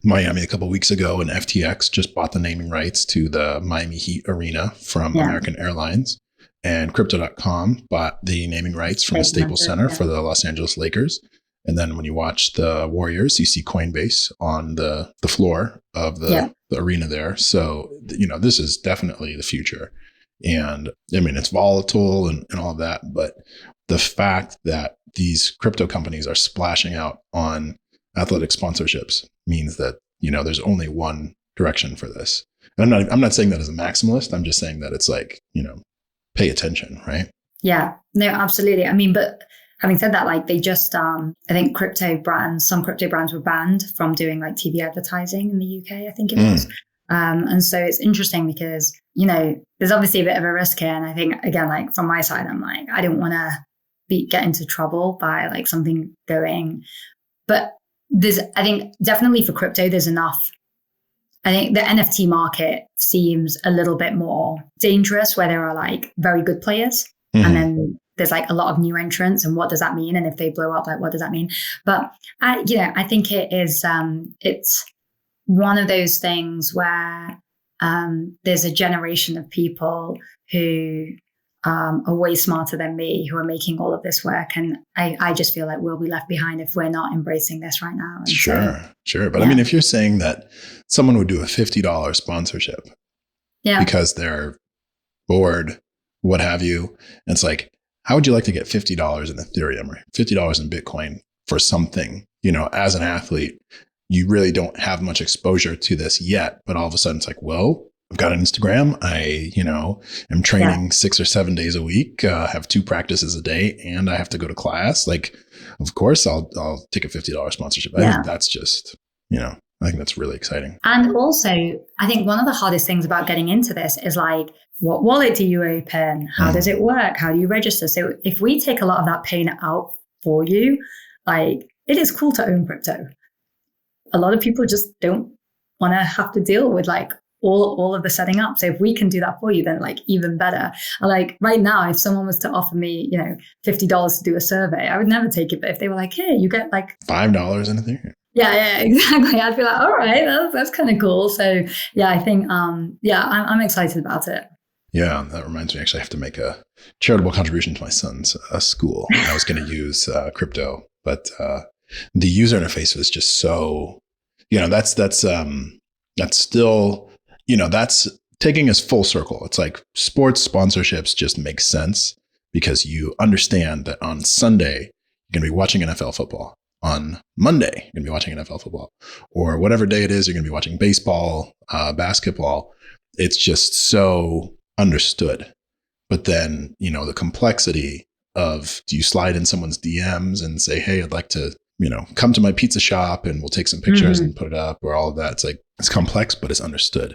Miami a couple of weeks ago, and FTX just bought the naming rights to the Miami Heat Arena from American Airlines, and Crypto.com bought the naming rights from the Staples Center for the Los Angeles Lakers. And then when you watch the Warriors, you see Coinbase on the floor of the arena there. So, this is definitely the future. And I mean, it's volatile and all of that, but the fact that these crypto companies are splashing out on athletic sponsorships means that, there's only one direction for this. And I'm not saying that as a maximalist. I'm just saying that it's like, pay attention, right? Yeah, no, absolutely. I mean, but having said that, like they just, I think some crypto brands were banned from doing like TV advertising in the UK, I think it was. And so it's interesting because, there's obviously a bit of a risk here. And I think, again, like from my side, I'm like, I don't want to get into trouble by like something going, but I think definitely for crypto, there's enough. I think the NFT market seems a little bit more dangerous where there are like very good players and then there's like a lot of new entrants, and what does that mean? And if they blow up, like, what does that mean? But I think it is, it's one of those things where there's a generation of people who are way smarter than me, who are making all of this work. And I just feel like we'll be left behind if we're not embracing this right now. And sure. But I mean, if you're saying that someone would do a $50 sponsorship because they're bored, what have you, and it's like, how would you like to get $50 in Ethereum or $50 in Bitcoin for something, as an athlete? You really don't have much exposure to this yet, but all of a sudden it's like, well, I've got an Instagram. I, am training 6 or 7 days a week, have 2 practices a day, and I have to go to class. Like, of course, I'll take a $50 sponsorship. I think that's just, I think that's really exciting. And also, I think one of the hardest things about getting into this is like, what wallet do you open? How does it work? How do you register? So if we take a lot of that pain out for you, like, it is cool to own crypto. A lot of people just don't want to have to deal with like all of the setting up. So if we can do that for you, then like even better. Like right now, if someone was to offer me, $50 to do a survey, I would never take it. But if they were like, hey, you get like $5 in Ethereum. Yeah, exactly. I'd be like, all right, that's kind of cool. So yeah, I think, I'm excited about it. Yeah, that reminds me, actually, I have to make a charitable contribution to my son's school. I was going to use crypto, but the user interface was just so, that's still, that's taking us full circle. It's like sports sponsorships just make sense because you understand that on Sunday, you're going to be watching NFL football. On Monday, you're going to be watching NFL football, or whatever day it is, you're going to be watching baseball, basketball. It's just so understood. But then, the complexity of, do you slide in someone's DMs and say, hey, I'd like to, come to my pizza shop and we'll take some pictures and put it up, or all of that. It's like, it's complex, but it's understood.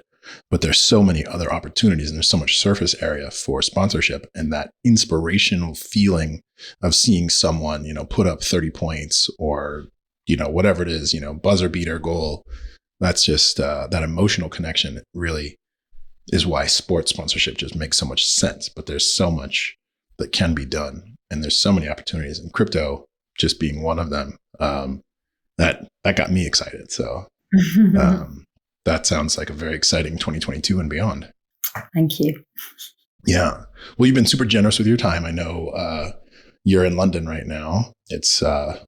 But there's so many other opportunities and there's so much surface area for sponsorship, and that inspirational feeling of seeing someone, put up 30 points or, whatever it is, buzzer beater goal. That's just that emotional connection really is why sports sponsorship just makes so much sense. But there's so much that can be done, and there's so many opportunities, and crypto just being one of them. That got me excited. So that sounds like a very exciting 2022 and beyond. Thank you. Yeah. Well, you've been super generous with your time. I know you're in London right now. It's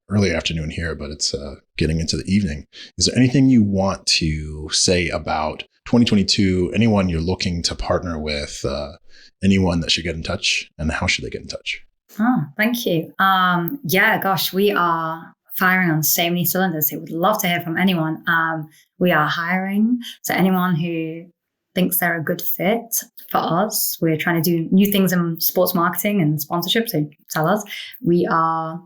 early afternoon here, but it's getting into the evening. Is there anything you want to say about 2022? Anyone you're looking to partner with? Anyone that should get in touch, and how should they get in touch? Oh, thank you. We are firing on so many cylinders. So would love to hear from anyone. We are hiring. So anyone who thinks they're a good fit for us, we're trying to do new things in sports marketing and sponsorship. So tell us. We are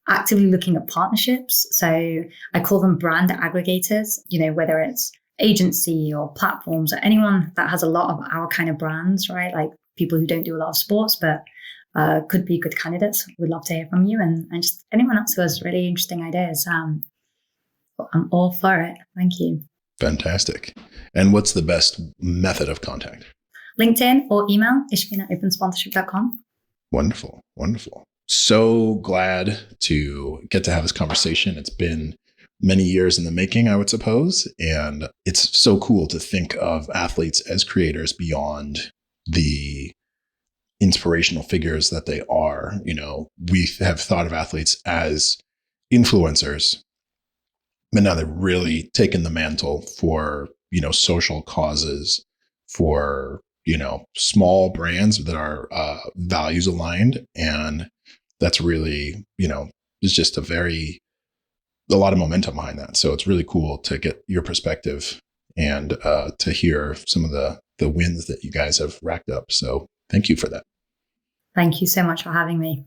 actively looking at partnerships. So I call them brand aggregators, whether it's agency or platforms or anyone that has a lot of our kind of brands, right? Like people who don't do a lot of sports, but could be good candidates. We'd love to hear from you, and just anyone else who has really interesting ideas. I'm all for it. Thank you. Fantastic. And what's the best method of contact? LinkedIn or email, ishveen@opensponsorship.com. Wonderful. Wonderful. So glad to get to have this conversation. It's been many years in the making, I would suppose. And it's so cool to think of athletes as creators beyond the inspirational figures that they are. We have thought of athletes as influencers, but now they've really taken the mantle for, social causes, for, small brands that are values aligned. And that's really, there's just a lot of momentum behind that. So it's really cool to get your perspective and to hear some of the wins that you guys have racked up. So thank you for that. Thank you so much for having me.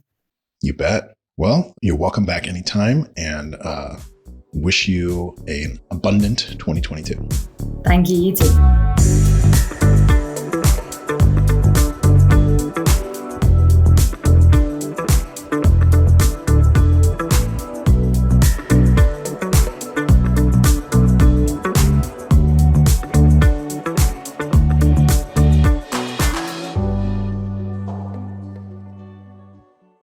You bet. Well, you're welcome back anytime, and wish you an abundant 2022. Thank you, you too.